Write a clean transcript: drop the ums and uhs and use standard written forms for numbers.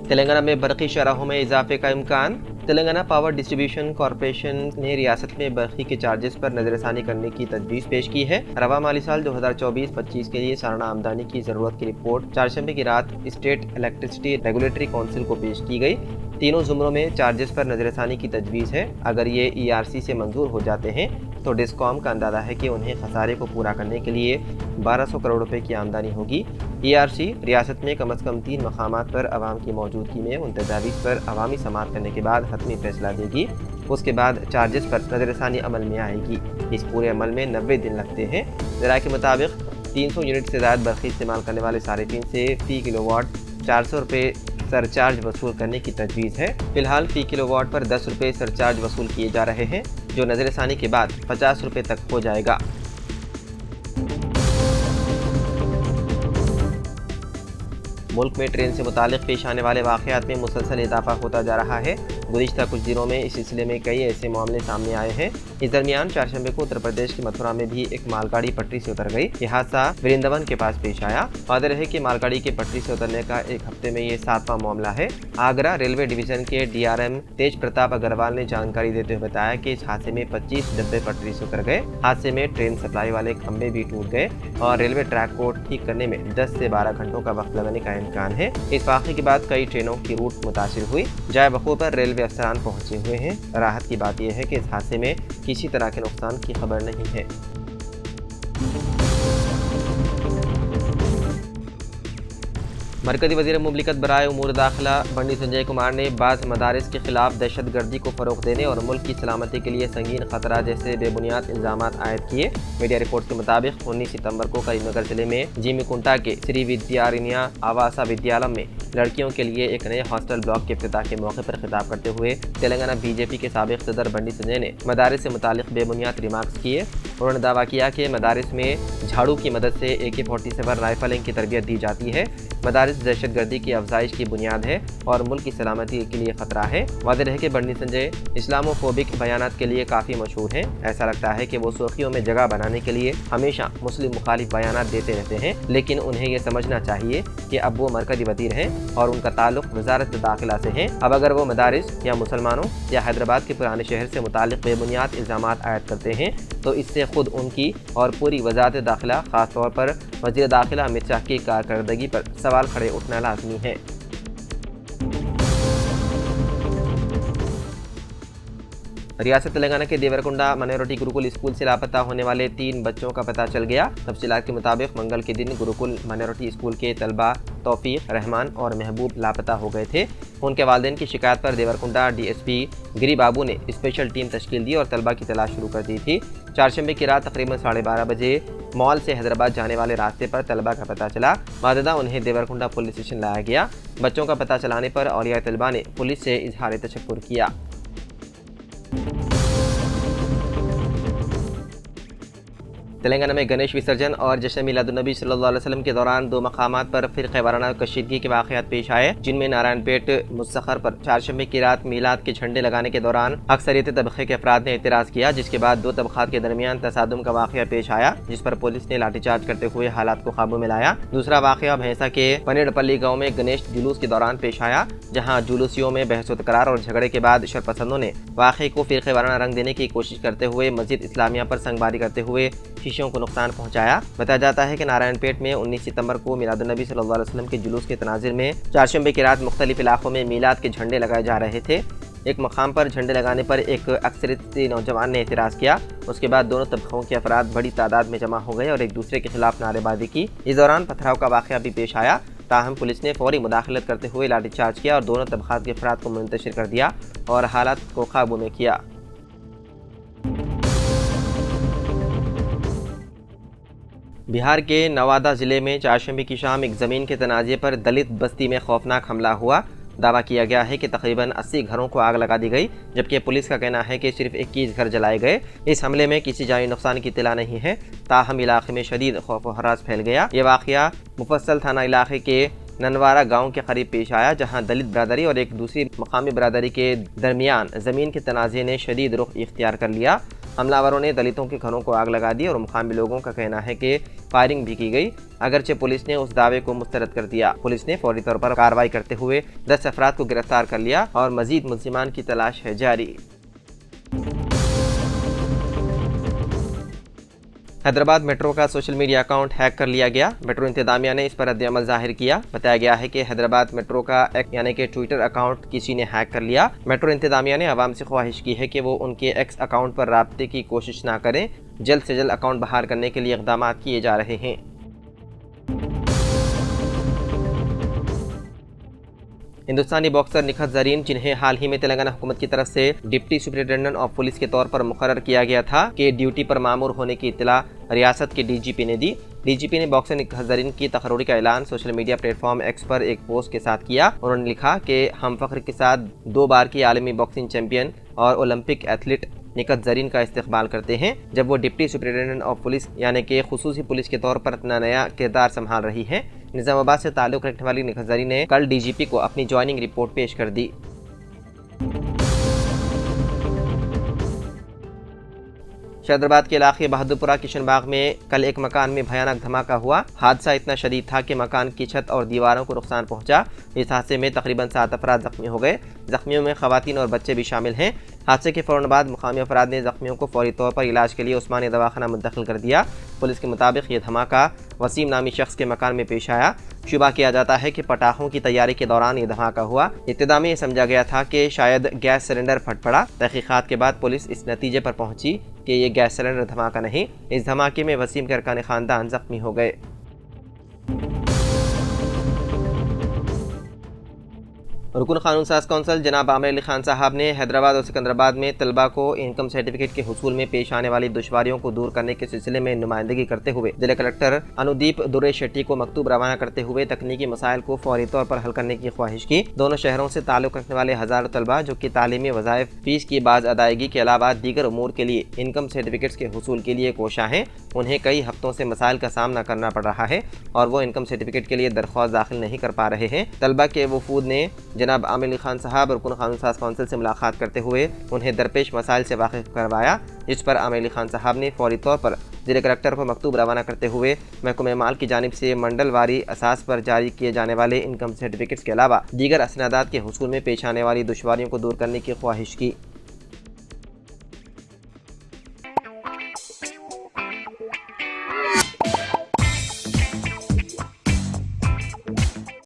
तेलंगाना में बरक़ी शरहों में इजाफे का इम्कान। तेलंगाना पावर डिस्ट्रीब्यूशन कॉरपोरेशन ने रियासत में बरक़ी के चार्जेस पर नजरसानी करने की तजवीज़ पेश की है। रवा माली साल 2024-25 के लिए सालाना आमदनी की ज़रूरत की रिपोर्ट चारशंबे की रात स्टेट इलेक्ट्रिसिटी रेगुलेटरी काउंसिल को पेश की गई। तीनों ज़ुमरों में चार्जेस पर नजरसानी की तजवीज़ है। अगर ये ERC से मंजूर हो जाते हैं तो डिस्कॉम का अंदाज़ा है कि उन्हें खसारे को पूरा करने के लिए 1200 करोड़ रुपए की आमदनी होगी। ERC रियासत में कम अज़ कम 3 मकामात पर अवाम की मौजूदगी में उन तजावीज़ पर अवामी समाअत करने के बाद हतमी फैसला देगी। उसके बाद चार्जेस पर नजरसानी अमल में आएगी। इस पूरे अमल में 90 दिन लगते हैं। ज़राए के मुताबिक 300 यूनिट से ज़्यादा बरक़ी इस्तेमाल करने वाले सारिफिन से फ़ी किलोवाट 400 रुपये सरचार्ज वसूल करने की तजवीज़ है। फिलहाल फ़ी किलोवाट पर 10 रुपये सरचार्ज वसूल किए जा रहे हैं, जो नजरसानी के बाद 50 रुपये तक हो जाएगा। मुल्क में ट्रेन से मुतालिक पेश आने वाले वाक़यात में मुसलसल इजाफा होता जा रहा है। गुज़िश्ता कुछ दिनों में इस सिलसिले में कई ऐसे मामले सामने आए हैं। इस दरमियान चारशंबे को उत्तर प्रदेश की मथुरा में भी एक मालगाड़ी पटरी से उतर गई। यह हादसा वृंदावन के पास पेश आया। वाज़ेह है कि मालगाड़ी के पटरी से उतरने का एक हफ्ते में ये 7वां मामला है। आगरा रेलवे डिवीज़न के DRM तेज प्रताप अग्रवाल ने जानकारी देते हुए बताया कि इस हादसे में 25 डब्बे पटरी से उतर गए। हादसे में ट्रेन सप्लाई वाले खंभे भी टूट गए और रेलवे ट्रैक को ठीक करने में 10 से 12 घंटों का वक्त लगने का इम्कान है। इस वाक़े के बाद कई ट्रेनों की रूट मुतासिर हुई। जाए वक़ूअ पर रेलवे अफसरान पहुंचे हुए हैं। राहत की बात यह है कि इस हादसे में किसी तरह के नुकसान की खबर नहीं है। मरकज़ी वज़ीर मुमलिकत बराए उमूर दाखिला बंडी संजय कुमार ने बाज़ मदारिस के खिलाफ दहशत गर्दी को फ़रोग़ देने और मुल्क की सलामती के लिए संगीन ख़तरा जैसे बेबुनियाद इल्ज़ामात आयद किए। मीडिया रिपोर्ट के मुताबिक 19 सितंबर को करीमनगर जिले में जीमीकुंटा के श्री विद्यारण्य आवासा विद्यालय में लड़कियों के लिए एक नए हॉस्टल ब्लॉक के इफ्तिताह के मौके पर खिताब करते हुए तेलंगाना BJP के साबिक़ सदर बंडी संजय ने मदारिस से मुतालिक बेबुनियाद रिमार्क्स किए। उन्होंने दावा किया कि मदारिस में झाड़ू की मदद से AK-47 राइफलिंग की तरबियत दी जाती है। मदारिस दहशत गर्दी की अफजाइश की बुनियाद है और मुल्क की सलामती के लिए खतरा है। वाज़ेह है कि बंडी संजय इस्लामोफोबिक बयानात के लिए काफ़ी मशहूर हैं। ऐसा लगता है कि वो सुर्खियों में जगह बनाने के लिए हमेशा मुस्लिम मुखालिफ बयानात देते रहते हैं, लेकिन उन्हें ये समझना चाहिए कि अब वो मरकज़ी वज़ीर हैं और उनका ताल्लुक वज़ारत दाखिला से है। अब अगर वो मदारिस या मुसलमानों या हैदराबाद के पुराने शहर से मुताल्लिक़ बेबुनियाद इल्ज़ामात आयद करते हैं तो इससे खुद उनकी और पूरी वज़ारत दाखिला ख़ास तौर पर वज़ीर दाखिला अमित शाह की कारकर्दगी पर सवाल खड़े उठना लाज़मी है। रियासत तेलंगाना के देवरकुंडा माइनॉरिटी गुरुकुल स्कूल से लापता होने वाले 3 बच्चों का पता चल गया। तफसीलात के मुताबिक मंगल के दिन गुरुकुल माइनॉरिटी स्कूल के तलबा तौफीक, रहमान और महबूब लापता हो गए थे। उनके वालिदैन की शिकायत पर देवरकुंडा DSP गिरी बाबू ने स्पेशल टीम तश्कील दी और तलबा की तलाश शुरू कर दी थी। चारशंबे की रात तकरीबन 12:30 बजे मॉल से हैदराबाद जाने वाले रास्ते पर तलबा का पता चला। बाकायदा उन्हें देवरकुंडा पुलिस स्टेशन लाया गया। बच्चों का पता चलाने पर औलिया तलबा ने पुलिस से इजहार तशक्कुर किया। तेलंगाना में गणेश विसर्जन और जश्न मिलादुन्नबी सल्लल्लाहु अलैहि वसल्लम के दौरान 2 मकामात पर फ़िरक़े वाराना कशीदगी के वाक़यात पेश आए, जिनमें नारायणपेट मुस्तखर पर चारशंबे की रात मीलाद के झंडे लगाने के दौरान अक्सरियत तबक़े के अफराद ने एतराज़ किया, जिसके बाद 2 तबक़ात के दरमियान तसादुम का वाक़या पेश आया, जिस पर पुलिस ने लाठीचार्ज करते हुए हालात को काबू में लाया। दूसरा वाक़या भैंसा के पनेड़पल्ली गाँव में गणेश जुलूस के दौरान पेश आया, जहाँ जुलूसियों में बहस तकरार और झगड़े के बाद शरपसंदों ने वाक़े को फ़िरक़े वाराना रंग देने की कोशिश करते हुए मस्जिद इस्लामिया पर संगबारी करते हुए शीशों को नुकसान पहुंचाया। बताया जाता है कि नारायणपेट में 19 सितंबर को मिलादुन्नबी सल्लल्लाहु अलैहि वसल्लम के जुलूस के तनाज़ुर में चारशंबे की रात मुख्तलिफ इलाकों में मीलाद के झंडे लगाए जा रहे थे। एक मकाम पर झंडे लगाने पर एक अक्सरियती नौजवान ने एतराज़ किया। उसके बाद दोनों तबक़ों के अफराद बड़ी तादाद में जमा हो गए और एक दूसरे के खिलाफ नारेबाजी की। इस दौरान पथराव का वाक़या भी पेश आया, ताहम पुलिस ने फौरी मुदाखलत करते हुए लाठीचार्ज किया और दोनों तबक़ात के अफराद को मुंतशिर कर दिया और हालात को काबू में किया। बिहार के नवादा ज़िले में चारशंबे की शाम एक ज़मीन के तनाज़े पर दलित बस्ती में खौफनाक हमला हुआ। दावा किया गया है कि तकरीबन 80 घरों को आग लगा दी गई, जबकि पुलिस का कहना है कि सिर्फ 21 घर जलाए गए। इस हमले में किसी जानी नुकसान की इत्तला नहीं है, ताहम इलाके में शदीद खौफ व हरास फैल गया। ये वाक़या मुफस्सल थाना इलाके के ननवारा गांव के करीब पेश आया, जहां दलित बरादरी और एक दूसरी मकामी बरादरी के दरमियान ज़मीन के तनाज़े ने शदीद रुख इख्तियार कर लिया। हमलावरों ने दलितों के घरों को आग लगा दी और मुकामी लोगों का कहना है कि फायरिंग भी की गई, अगरचे पुलिस ने उस दावे को मुस्तरद कर दिया। पुलिस ने फौरी तौर पर कार्रवाई करते हुए 10 अफराद को गिरफ्तार कर लिया और मजीद मुल्जिमान की तलाश है जारी। हैदराबाद मेट्रो का सोशल मीडिया अकाउंट हैक कर लिया गया। मेट्रो इंतजामिया ने इस पर रद्द-ए-अमल जाहिर किया। बताया गया है कि हैदराबाद मेट्रो का एक्स यानी कि ट्विटर अकाउंट किसी ने हैक कर लिया। मेट्रो इंतजामिया ने आवाम से ख्वाहिश की है कि वो उनके एक्स अकाउंट पर राब्ते की कोशिश ना करें। जल्द से जल्द अकाउंट बहाल करने के लिए इक़दाम किए जा रहे हैं। हिंदुस्तानी बॉक्सर निखत ज़रीन, जिन्हें हाल ही में तेलंगाना हुकूमत की तरफ से डिप्टी सुपरिटेंडेंट ऑफ पुलिस के तौर पर मुकर्रर किया गया था, के ड्यूटी पर मामूर होने की इत्तला रियासत के डीजीपी ने दी। डीजीपी ने बॉक्सर निखत ज़रीन की तकर्री का ऐलान सोशल मीडिया प्लेटफॉर्म एक्स पर एक पोस्ट के साथ किया। उन्होंने लिखा कि हम फ़ख्र के साथ 2 बार की आलमी बॉक्सिंग चैंपियन और ओलंपिक एथलीट निखत ज़रीन का इस्तेकबाल करते हैं, जब वो डिप्टी सुपरिटेंडेंट ऑफ पुलिस यानी कि खुसूसी पुलिस के तौर पर अपना नया किरदार संभाल रही हैं। निज़ामाबाद से ताल्लुक़ रखने वाली निखत ज़रीन ने कल डीजीपी को अपनी ज्वाइनिंग रिपोर्ट पेश कर दी। शहदराबाद के इलाके बहादुरपुरा किशन बाग में कल एक मकान में भयानक धमाका हुआ। हादसा इतना शदीद था कि मकान की छत और दीवारों को नुकसान पहुंचा। इस हादसे में तकरीबन 7 अफराद जख्मी हो गए। जख्मियों में खवातीन और बच्चे भी शामिल हैं। हादसे के फ़ौरन बाद मुकामी अफराद ने जख्मियों को फौरी तौर पर इलाज के लिए उस्मानी दवाखाना मुंतकिल कर दिया। पुलिस के मुताबिक ये धमाका वसीम नामी शख्स के मकान में पेश आया। शुबा किया जाता है कि पटाखों की तैयारी के दौरान ये धमाका हुआ। इब्तिदा में ये समझा गया था कि शायद गैस सिलेंडर फट पड़ा। तहकीकात के बाद पुलिस इस नतीजे पर पहुंची कि ये गैस सिलेंडर धमाका नहीं। इस धमाके में वसीम के अरकान ख़ानदान जख्मी हो गए। रुकन कानून साज कौंसल जनाब आमिर अली खान साहब ने हैदराबाद और सिकंदराबाद में तलबा को इनकम सर्टिफिकेट के हुसूल में पेश आने वाली दुश्वारियों को दूर करने के सिलसिले में नुमाइंदगी करते हुए जिला कलेक्टर अनुदीप दुरे शेट्टी को मकतूब रवाना करते हुए तकनीकी मसाइल को फौरी तौर पर हल करने की ख्वाहिश की। दोनों शहरों से ताल्लुक़ रखने वाले हज़ारों तलबा जो कि तालीमी वज़ाइफ फीस की बाज अदायगी के अलावा दीगर उमूर के लिए इनकम सर्टिफिकेट्स के हुसूल के लिए कोशा हैं, उन्हें कई हफ्तों से मसाइल का सामना करना पड़ रहा है और वो इनकम सर्टिफिकेट के लिए दरख्वास्त दाखिल नहीं कर पा रहे हैं। तलबा के वफूद ने जनाब आमिर अली खान साहब और रुकन कानून साज कौंसिल से मुलाकात करते हुए उन्हें दरपेश मसाइल से वाकिफ करवाया, जिस पर आमिर अली खान साहब ने फौरी तौर पर जिला कलेक्टर को मकतूब रवाना करते हुए महकमे माल की जानिब से मंडलवारी असास पर जारी किए जाने वाले इनकम सर्टिफिकेट्स के अलावा दीगर असनादात के हुसूल में पेश आने वाली दुश्वारियों को दूर करने की ख्वाहिश की।